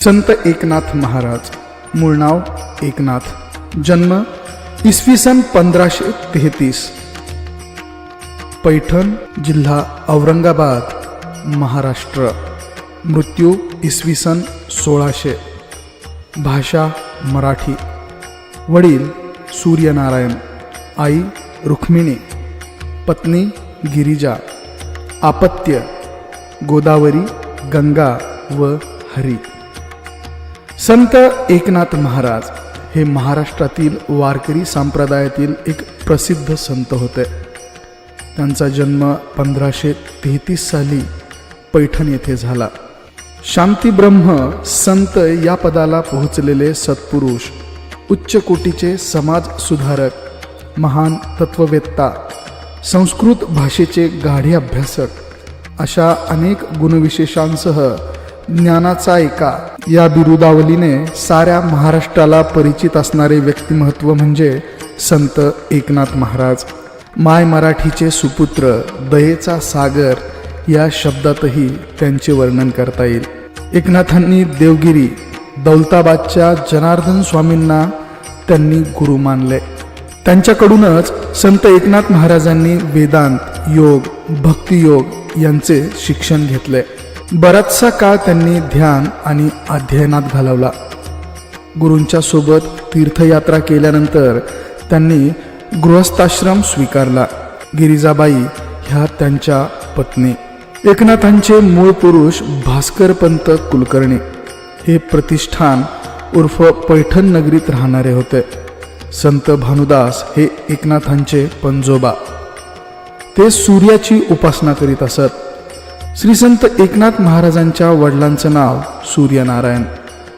संत एकनाथ महाराज, मूळ नाव एकनाथ, जन्म इसवी सन 1533, पैठण जिल्हा औरंगाबाद, महाराष्ट्र. मृत्यू इसवी सन 1600. भाषा मराठी. वडील सूर्यनारायण, आई रुक्मिणी, पत्नी गिरिजा. अपत्य गोदावरी, गंगा व हरी. संत एकनाथ महाराज हे महाराष्ट्रातील वारकरी संप्रदायातील एक प्रसिद्ध संत होते. त्यांचा जन्म 1533 साली पैठण येथे झाला. शांतिब्रह्म संत या पदाला पोहोचलेले सत्पुरुष, उच्च कोटीचे समाज सुधारक, महान तत्ववेत्ता, संस्कृत भाषेचे गाढे अभ्यासक अशा अनेक गुणविशेषांसह ज्ञानाचा एका या बिरुदावलीने साऱ्या महाराष्ट्राला परिचित असणारे व्यक्तिमत्व म्हणजे संत एकनाथ महाराज. माय मराठीचे सुपुत्र, दयेचा सागर या शब्दातही त्यांचे वर्णन करता येईल. एकनाथांनी देवगिरी, दौलताबादच्या जनार्दन स्वामींना त्यांनी गुरु मानले. त्यांच्याकडूनच संत एकनाथ महाराजांनी वेदांत, योग, भक्तियोग यांचे शिक्षण घेतले. बराचसा काळ त्यांनी ध्यान आणि अध्ययनात घालवला. गुरूंच्या सोबत तीर्थयात्रा केल्यानंतर त्यांनी गृहस्थाश्रम स्वीकारला. गिरिजाबाई ह्या त्यांच्या पत्नी. एकनाथांचे मूळ पुरुष भास्करपंत कुलकर्णी हे प्रतिष्ठान उर्फ पैठण नगरीत राहणारे होते. संत भानुदास हे एकनाथांचे पंजोबा. ते सूर्याची उपासना करीत असत. श्री संत एकनाथ महाराजांच्या वडिलांचं नाव सूर्यनारायण,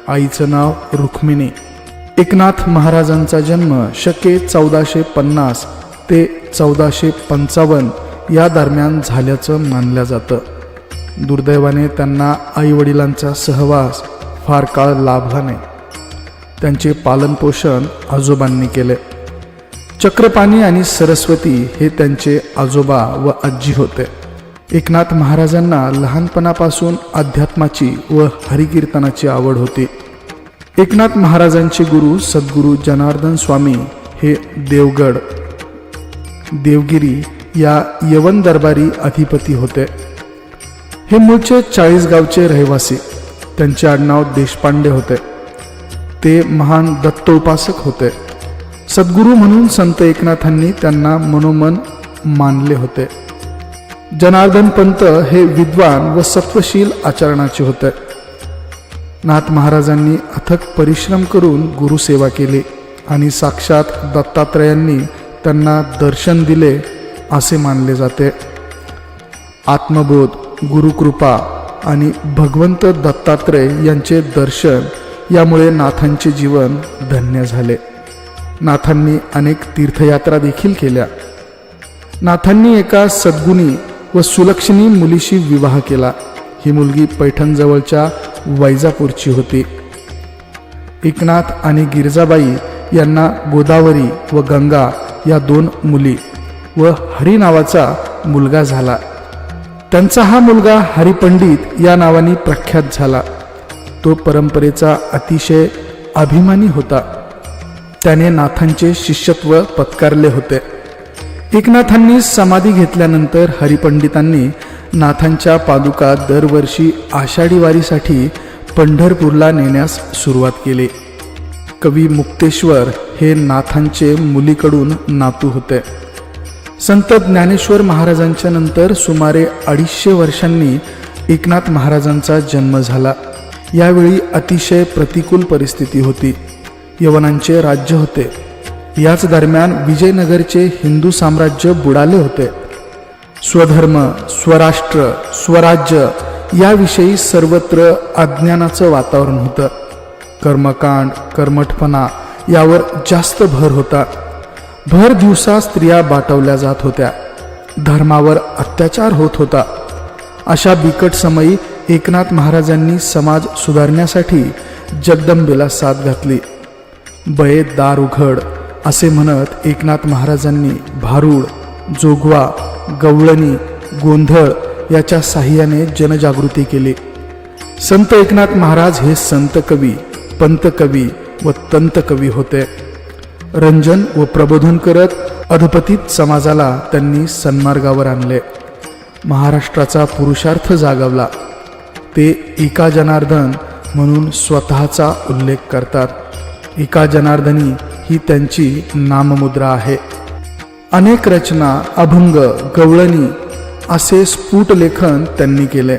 आईचं नाव रुक्मिणी. एकनाथ महाराजांचा जन्म शके 1450 ते 1455 या दरम्यान झाल्याचं मानलं जातं. दुर्दैवाने त्यांना आईवडिलांचा सहवास फार काळ लाभला नाही. त्यांचे पालनपोषण आजोबांनी केले. चक्रपाणी आणि सरस्वती हे त्यांचे आजोबा व आजी होते. एकनाथ महाराजांना लहानपणापासून अध्यात्माची व हरिकीर्तनाची आवड होती. एकनाथ महाराजांचे गुरु सद्गुरू जनार्दन स्वामी हे देवगड, देवगिरी या यवन दरबारी अधिपती होते. हे मूळचे 40 गावचे रहिवासी. त्यांचे आडनाव देशपांडे होते. ते महान दत्तोपासक होते. सद्गुरू म्हणून संत एकनाथांनी त्यांना मनोमन मानले होते. जनार्दन पंत हे विद्वान व सत्वशील आचरणाचे होते. नाथ महाराजांनी अथक परिश्रम करून गुरुसेवा केली आणि साक्षात दत्तात्रयांनी त्यांना दर्शन दिले असे मानले जाते. आत्मबोध, गुरुकृपा आणि भगवंत दत्तात्रय यांचे दर्शन यामुळे नाथांचे जीवन धन्य झाले. नाथांनी अनेक तीर्थयात्रा देखील केल्या. नाथांनी एका सद्गुणी व सुलक्षणी मुलीशी विवाह केला. ही मुलगी पैठणजवळच्या वैजापूरची होती. एकनाथ आणि गिरिजाबाई यांना गोदावरी व गंगा या 2 मुली व हरी नावाचा मुलगा झाला. त्यांचा हा मुलगा हरिपंडित या नावाने प्रख्यात झाला. तो परंपरेचा अतिशय अभिमानी होता. त्याने नाथांचे शिष्यत्व पत्कारले होते. एकनाथांनी समाधी घेतल्यानंतर हरिपंडितांनी नाथांच्या पादुका दरवर्षी आषाढी वारीसाठी पंढरपूरला नेण्यास सुरुवात केली. कवी मुक्तेश्वर हे नाथांचे मुलीकडून नातू होते. संत ज्ञानेश्वर महाराजांच्या नंतर सुमारे 250 वर्षांनी एकनाथ महाराजांचा जन्म झाला. यावेळी अतिशय प्रतिकूल परिस्थिती होती. यवनांचे राज्य होते. याच दरम्यान विजयनगरचे हिंदू साम्राज्य बुडाले होते. स्वधर्म, स्वराष्ट्र, स्वराज्य याविषयी सर्वत्र अज्ञानाचं वातावरण होतं. कर्मकांड, कर्मठपणा यावर जास्त भर होता. भर दिवसा स्त्रिया बाटवल्या जात होत्या. धर्मावर अत्याचार होत होता. अशा बिकट समयी एकनाथ महाराजांनी समाज सुधारण्यासाठी जगदंबेला साथ घातली. बये दार उघड असे म्हणत एकनाथ महाराजांनी भारूड, जोगवा, गवळणी, गोंधळ याच्या साह्याने जनजागृती केली. संत एकनाथ महाराज हे संत कवी, पंत कवी व तंत कवी होते. रंजन व प्रबोधन करत अधपतित समाजाला त्यांनी सन्मार्गावर आणले. महाराष्ट्राचा पुरुषार्थ जागवला. ते एका जनार्दन म्हणून स्वतःचा उल्लेख करतात. एका जनार्दनी ही त्यांची नाममुद्रा आहे. अनेक रचना, अभंग, गवळणी असे स्फुट लेखन त्यांनी केले.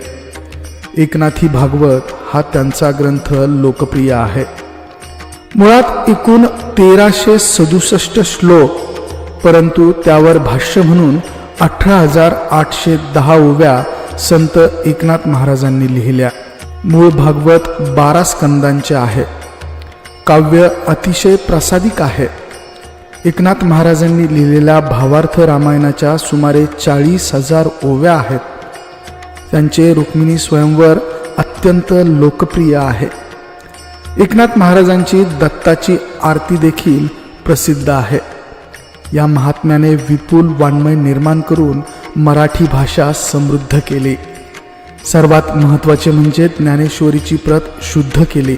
एकनाथी भागवत हा त्यांचा ग्रंथ लोकप्रिय आहे. मुळात एकूण 1367 श्लोक, परंतु त्यावर भाष्य म्हणून 18,810 ओव्या संत एकनाथ महाराजांनी लिहिल्या. मूळ भागवत 12 स्कंदांचे आहे. काव्य अतिशय प्रसादिक आहे. एकनाथ महाराजांनी लिहिलेल्या भावार्थ रामायणाच्या सुमारे 40,000 ओव्या आहेत. त्यांचे रुक्मिणी स्वयंवर अत्यंत लोकप्रिय आहे. एकनाथ महाराजांची दत्ताची आरती देखील प्रसिद्ध आहे. या महात्म्याने विपुल वाङ्मय निर्माण करून मराठी भाषा समृद्ध केली. सर्वात महत्त्वाचे म्हणजे ज्ञानेश्वरीची प्रत शुद्ध केली.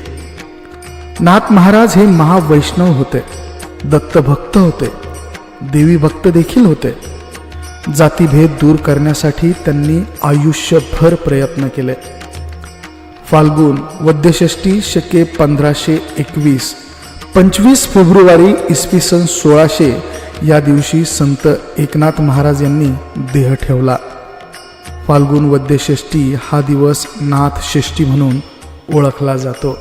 नाथ महाराज हे महावैष्णव होते, दत्तभक्त होते, देवी भक्त देखील होते. जातीभेद दूर करण्यासाठी त्यांनी आयुष्यभर प्रयत्न केले. फाल्गुन वद्यषष्ठी शके 1521, 25 फेब्रुवारी इसवी सन 1600 या दिवशी संत एकनाथ महाराज यांनी देह ठेवला. फाल्गुन वद्यषष्ठी हा दिवस नाथ षष्ठी म्हणून ओळखला जातो.